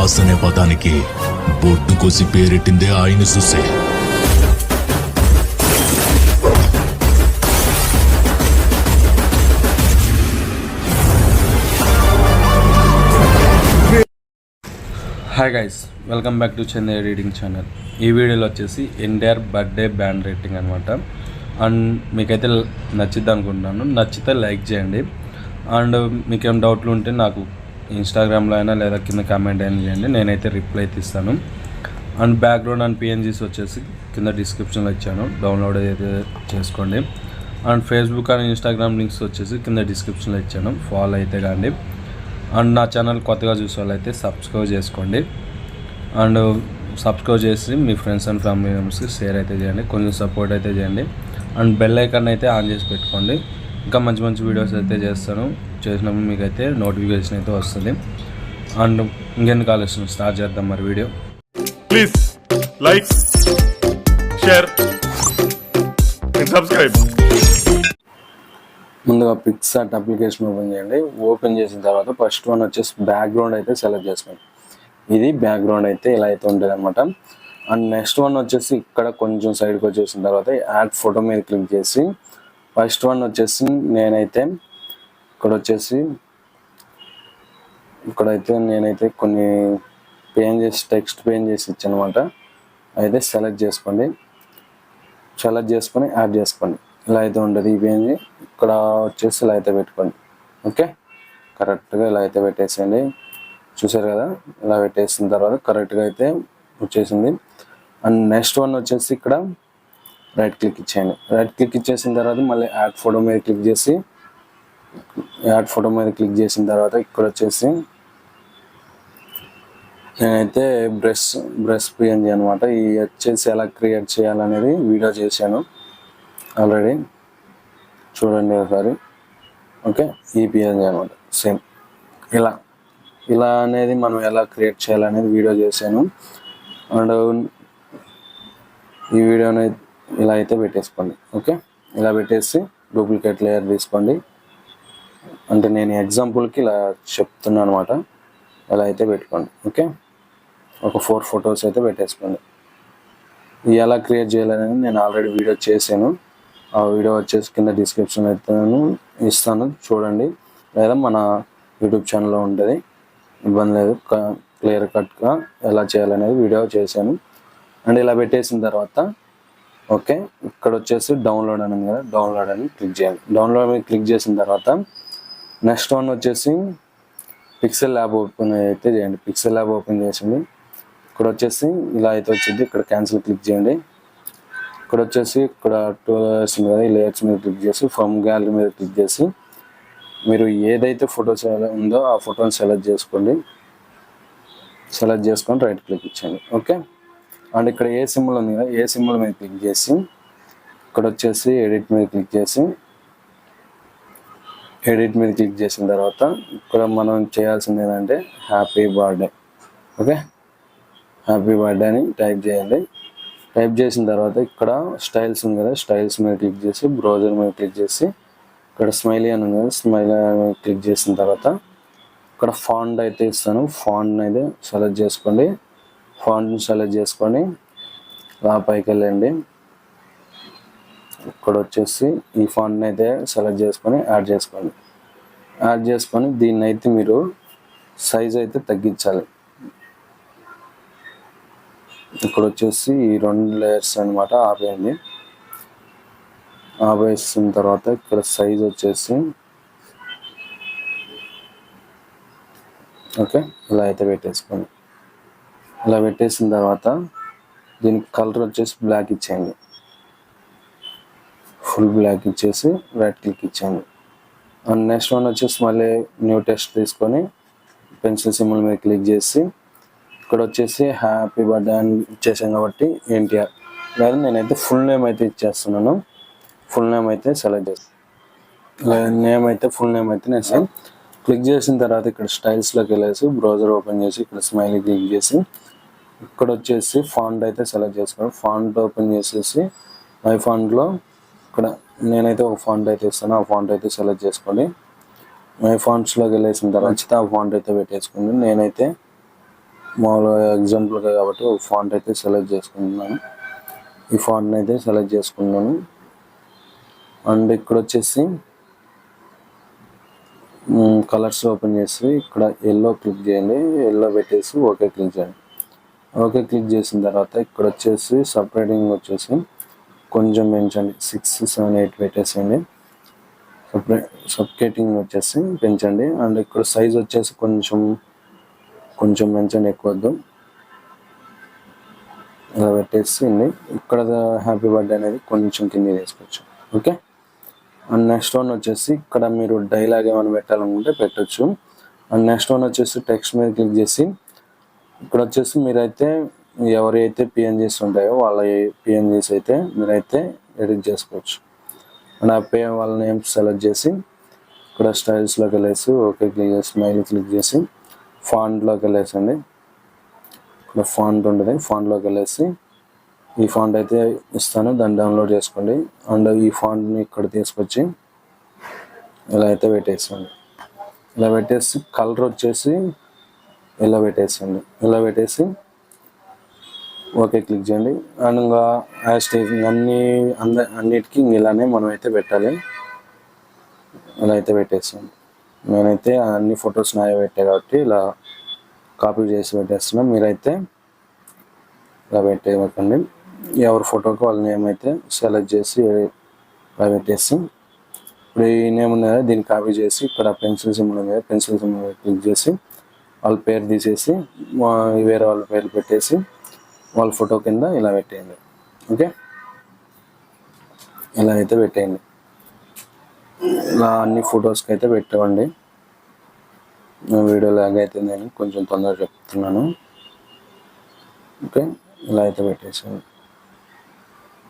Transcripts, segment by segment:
దాస్ అనే పదానికి బొడ్డు కోసి పేరెట్టిందే ఆయన చూసే. Hi guys, welcome back to Chennai reading channel. ఈ వీడియోలో వచ్చేసి ఎన్టీఆర్ బర్త్డే బ్యాండ్ రేటింగ్ అనమాట. అండ్ మీకైతే నచ్చిద్ది అనుకుంటున్నాను. నచ్చితే లైక్ చేయండి. అండ్ మీకేం డౌట్లు ఉంటే నాకు ఇన్స్టాగ్రామ్లో అయినా లేదా కింద కామెంట్ అయినా చేయండి, నేనైతే రిప్లై అయితే ఇస్తాను. అండ్ బ్యాక్గ్రౌండ్ అండ్ పిఎన్జీస్ వచ్చేసి కింద డిస్క్రిప్షన్లో ఇచ్చాను, డౌన్లోడ్ అయితే చేసుకోండి. And Facebook and Instagram links వచ్చేసి కింద డిస్క్రిప్షన్లో ఇచ్చాను, ఫాలో అయితే కానీ. అండ్ నా ఛానల్ కొత్తగా చూసే వాళ్ళైతే సబ్స్క్రైబ్ చేసుకోండి. అండ్ సబ్స్క్రైబ్ చేసి మీ ఫ్రెండ్స్ అండ్ ఫ్యామిలీ మెంబర్స్కి షేర్ అయితే చేయండి, కొంచెం సపోర్ట్ అయితే చేయండి. అండ్ బెల్ ఐకాన్ అయితే ఆన్ చేసి పెట్టుకోండి. ఇంకా మంచి మంచి వీడియోస్ అయితే చేస్తాను, చేసినప్పుడు మీకు అయితే నోటిఫికేషన్ అయితే వస్తుంది. అండ్ ఇంకెందుకు ఆలోచన, స్టార్ట్ చేద్దాం మరి video. Please like, share and subscribe. ముందుగా పిక్సార్ట్ అప్లికేషన్ ఓపెన్ చేయండి. ఓపెన్ చేసిన తర్వాత ఫస్ట్ వన్ వచ్చేసి బ్యాక్గ్రౌండ్ అయితే సెలెక్ట్ చేసుకోండి. ఇది బ్యాక్గ్రౌండ్ అయితే ఇలా అయితే ఉంటుంది అనమాట. అండ్ నెక్స్ట్ వన్ వచ్చేసి ఇక్కడ కొంచెం సైడ్కి వచ్చేసిన తర్వాత యాడ్ ఫోటో మీద క్లిక్ చేసి ఫస్ట్ వన్ వచ్చేసి నేనైతే ఇక్కడైతే కొన్ని టెక్స్ట్ చేసి ఇచ్చాను అనమాట. అయితే సెలెక్ట్ చేసుకొని యాడ్ చేసుకోండి. ఇలా అయితే ఉంటుంది ఈ పేజ్. ఇక్కడ వచ్చేసి ఇలా అయితే పెట్టుకోండి. ఓకే, కరెక్ట్గా ఇలా అయితే పెట్టేసేయండి. చూసారు కదా, ఇలా పెట్టేసిన తర్వాత కరెక్ట్గా అయితే వచ్చేసింది. అండ్ నెక్స్ట్ వన్ వచ్చేసి ఇక్కడ రైట్ క్లిక్ ఇచ్చేయండి. రైట్ క్లిక్ ఇచ్చేసిన తర్వాత మళ్ళీ యాడ్ ఫోటో మీద క్లిక్ చేసిన తర్వాత ఇక్కడ వచ్చేసి నేనైతే బ్రష్ పిఎన్జీ అనమాట. ఈ వచ్చేసి ఎలా క్రియేట్ చేయాలనేది వీడియో చేశాను ఆల్రెడీ, చూడండి ఒకసారి. ఓకే, ఈ పిఎన్జీ అనమాట. సేమ్ ఇలా అనేది మనం ఎలా క్రియేట్ చేయాలనేది వీడియో చేశాను. అండ్ ఈ వీడియోని ఇలా అయితే పెట్టేసుకోండి. ఓకే, ఇలా పెట్టేసి డూప్లికేట్ లేయర్ తీసుకోండి. అంటే నేను ఎగ్జాంపుల్కి ఇలా చెప్తున్నాను అనమాట. ఇలా అయితే పెట్టుకోండి. ఓకే, ఒక 4 ఫొటోస్ అయితే పెట్టేసుకోండి. ఎలా క్రియేట్ చేయాలనేది నేను ఆల్రెడీ వీడియో చేశాను. ఆ వీడియో వచ్చేసి కింద డిస్క్రిప్షన్ అయితే ఇస్తాను, చూడండి. లేదా మన యూట్యూబ్ ఛానల్లో ఉంటుంది, ఇబ్బంది లేదు. క్లియర్ కట్గా ఎలా చేయాలనేది వీడియో చేశాను. అండ్ ఇలా పెట్టేసిన తర్వాత ఓకే, ఇక్కడ వచ్చేసి డౌన్లోడ్ అని కదా, డౌన్లోడ్ అని క్లిక్ చేయాలి. డౌన్లోడ్ మీద క్లిక్ చేసిన తర్వాత నెక్స్ట్ వన్ వచ్చేసి పిక్సెల్ ల్యాబ్ ఓపెన్ అయితే చేయండి. పిక్సెల్ ల్యాబ్ ఓపెన్ చేసింది. ఇక్కడ వచ్చేసి ఇలా అయితే వచ్చింది. ఇక్కడ క్యాన్సిల్ క్లిక్ చేయండి. ఇక్కడ వచ్చేసి ఇక్కడ 2 లేయర్స్ ఉంది కదా, ఈ లేయర్స్ మీద క్లిక్ చేసి ఫ్రమ్ గ్యాలరీ మీద క్లిక్ చేసి మీరు ఏదైతే ఫొటోస్ ఉందో ఆ ఫోటోని సెలెక్ట్ చేసుకొని రైట్ క్లిక్ ఇచ్చేయండి. ఓకే, అండ్ ఇక్కడ ఏ సింబల్ ఉంది కదా, ఏ సింబల్ మీద క్లిక్ చేసి ఇక్కడ వచ్చేసి ఎడిట్ మీద క్లిక్ చేసిన తర్వాత ఇక్కడ మనం చేయాల్సింది ఏంటంటే happy birthday. Okay, happy birthday అని టైప్ చేయండి. టైప్ చేసిన తర్వాత ఇక్కడ స్టైల్స్ ఉంది కదా, స్టైల్స్ మీద క్లిక్ చేసి బ్రౌజర్ మీద క్లిక్ చేసి ఇక్కడ స్మైలీ అని ఉంది కదా, స్మైలీ మీద క్లిక్ చేసిన తర్వాత ఇక్కడ ఫాంట్ అయితే ఇస్తాను. ఫాంట్ని అయితే సెలెక్ట్ చేసుకోండి. ఫాంట్ని సెలెక్ట్ చేసుకొని ఇలా పైకి వెళ్ళండి. ఇక్కడ వచ్చేసి ఈ ఫాంట్ని అయితే సెలెక్ట్ చేసుకొని యాడ్ చేసుకొని దీన్ని అయితే మీరు సైజ్ అయితే తగ్గించాలి. ఇక్కడ వచ్చేసి ఈ 2 లేయర్స్ అనమాట ఆపేయండి. ఆపేసిన తర్వాత ఇక్కడ సైజ్ వచ్చేసి ఓకే, ఇలా అయితే పెట్టేసుకోండి. ఇలా పెట్టేసిన తర్వాత దీనికి కలర్ వచ్చేసి బ్లాక్ ఇచ్చేయండి. ఫుల్ బ్లాక్ ఇచ్చేసి రైట్ క్లిక్ ఇచ్చేయండి. అండ్ నెక్స్ట్ వన్ వచ్చేసి మళ్ళీ న్యూ టెక్స్ట్ తీసుకొని పెన్సిల్ సింబల్ మీద క్లిక్ చేసి ఇక్కడ వచ్చేసి హ్యాపీ బర్త్డే అని ఇచ్చేసాం కాబట్టి ఎన్టీఆర్, లేదా నేనైతే ఫుల్ నేమ్ అయితే ఇచ్చేస్తున్నాను. ఫుల్ నేమ్ అయితే సెలెక్ట్ చేస్తాను. ఫుల్ నేమ్ అయితే నేను క్లిక్ చేసిన తర్వాత ఇక్కడ స్టైల్స్లోకి వెళ్ళేసి బ్రౌజర్ ఓపెన్ చేసి ఇక్కడ స్మైలీ క్లిక్ చేసి ఇక్కడ వచ్చేసి ఫాంట్ అయితే సెలెక్ట్ చేసుకోండి. ఫాంట్ ఓపెన్ చేసేసి మై ఫాంట్లో ఇక్కడ నేనైతే ఒక ఫాంట్ అయితే ఇస్తాను, ఆ ఫాంట్ అయితే సెలెక్ట్ చేసుకోండి. మై ఫాంట్స్లోకి వెళ్ళేసిన తర్వాత ఆ ఫాంట్ అయితే పెట్టేసుకోండి. నేనైతే మామూలుగా ఎగ్జాంపుల్గా కాబట్టి ఒక ఫాంట్ అయితే సెలెక్ట్ చేసుకుంటున్నాను. ఈ ఫాంట్ని అయితే సెలెక్ట్ చేసుకున్నాను. అండ్ ఇక్కడ వచ్చేసి కలర్స్ ఓపెన్ చేసి ఇక్కడ ఎల్లో క్లిక్ చేయండి. ఎల్లో పెట్టేసి ఓకే క్లిక్ చేయండి. ఓకే క్లిక్ చేసిన తర్వాత ఇక్కడ వచ్చేసి సపరేటింగ్ వచ్చేసి కొంచెం పెంచండి. 6, 7, 8 పెట్టేసేయండి. సబ్కేటింగ్ వచ్చేసి పెంచండి. అండ్ ఇక్కడ సైజ్ వచ్చేసి కొంచెం పెంచండి, ఎక్కువ వద్దు. ఇలా పెట్టేసి ఇక్కడ హ్యాపీ బర్త్డే అనేది కొంచెం కింద వేసుకోవచ్చు. ఓకే. అండ్ నెక్స్ట్ వన్ వచ్చేసి ఇక్కడ మీరు డైలాగ్ ఏమైనా పెట్టాలనుకుంటే పెట్టచ్చు. అండ్ నెక్స్ట్ వన్ వచ్చేసి టెక్స్ట్ మీద క్లిక్ చేసి ఇక్కడ వచ్చేసి మీరైతే ఎవరైతే పిఎన్జీస్ ఉంటాయో వాళ్ళ పిఎన్జీస్ అయితే మీరైతే ఎడిట్ చేసుకోవచ్చు. అండ్ ఆ వాళ్ళ నేమ్ సెలెక్ట్ చేసి ఇక్కడ స్టైల్స్లోకి వెళ్ళేసి ఓకే క్లిక్ చేసి స్మైల్ క్లిక్ చేసి ఫాంట్లోకి వెళ్ళేసండి. ఇక్కడ ఫాంట్ ఉంటుంది, ఫాంట్లోకి వెళ్ళేసి ఈ ఫాంట్ అయితే ఇస్తాను, దాన్ని డౌన్లోడ్ చేసుకోండి. అండ్ ఈ ఫాంట్ని ఇక్కడ తీసుకొచ్చి ఇలా అయితే పెట్టేసండి. ఇలా పెట్టేసి కలర్ వచ్చేసి ఇలా పెట్టేసండి. ఇలా పెట్టేసి ఓకే క్లిక్ చేయండి. అండ్ ఇంకా అన్నిటికీ ఇలానే మనం అయితే పెట్టాలి. ఇలా అయితే పెట్టేసాను. నేనైతే అన్ని ఫొటోస్ నాయ పెట్టాయి కాబట్టి ఇలా కాపీ చేసి పెట్టేస్తున్నాం. మీరైతే ఇలా పెట్టేయకండి. ఎవరి ఫోటోకి వాళ్ళ నేమ్ అయితే సెలెక్ట్ చేసి ఇలా పెట్టేసి ఇప్పుడు ఈ నేమ్ ఉంది కదా, దీన్ని కాపీ చేసి ఇక్కడ పెన్సిల్ సింబల్ ఉంది కదా, పెన్సిల్ సింబల్ క్లిక్ చేసి వాళ్ళ పేరు తీసేసి వేరే వాళ్ళ పేరు పెట్టేసి వాళ్ళ ఫోటో కింద ఇలా పెట్టేయండి. ఓకే, ఇలా అయితే పెట్టేయండి. ఇలా అన్ని ఫొటోస్కి అయితే పెట్టవండి. వీడియో లాగ్ అవుతుందని కొంచెం తొందరగా చెప్తున్నాను. ఓకే, ఇలా అయితే పెట్టేసాను.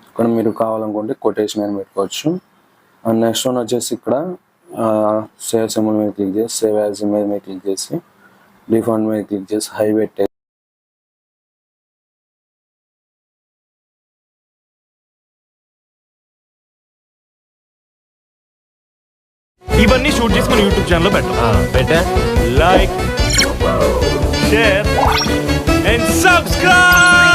ఇక్కడ మీరు కావాలనుకుంటే కొటేషన్ అని పెట్టుకోవచ్చు. అండ్ నెక్స్ట్ వన్ వచ్చేసి ఇక్కడ సేవ్ సింబల్ మీద క్లిక్ చేసి సేవ్ యాజ్ ఇమేజ్ మీద క్లిక్ చేసి డిఫాల్ట్ మీద క్లిక్ చేసి హై పెట్టే ఇవన్నీ షూట్ చేసి మన యూట్యూబ్ ఛానల్లో పెట్టా. Like, share and subscribe.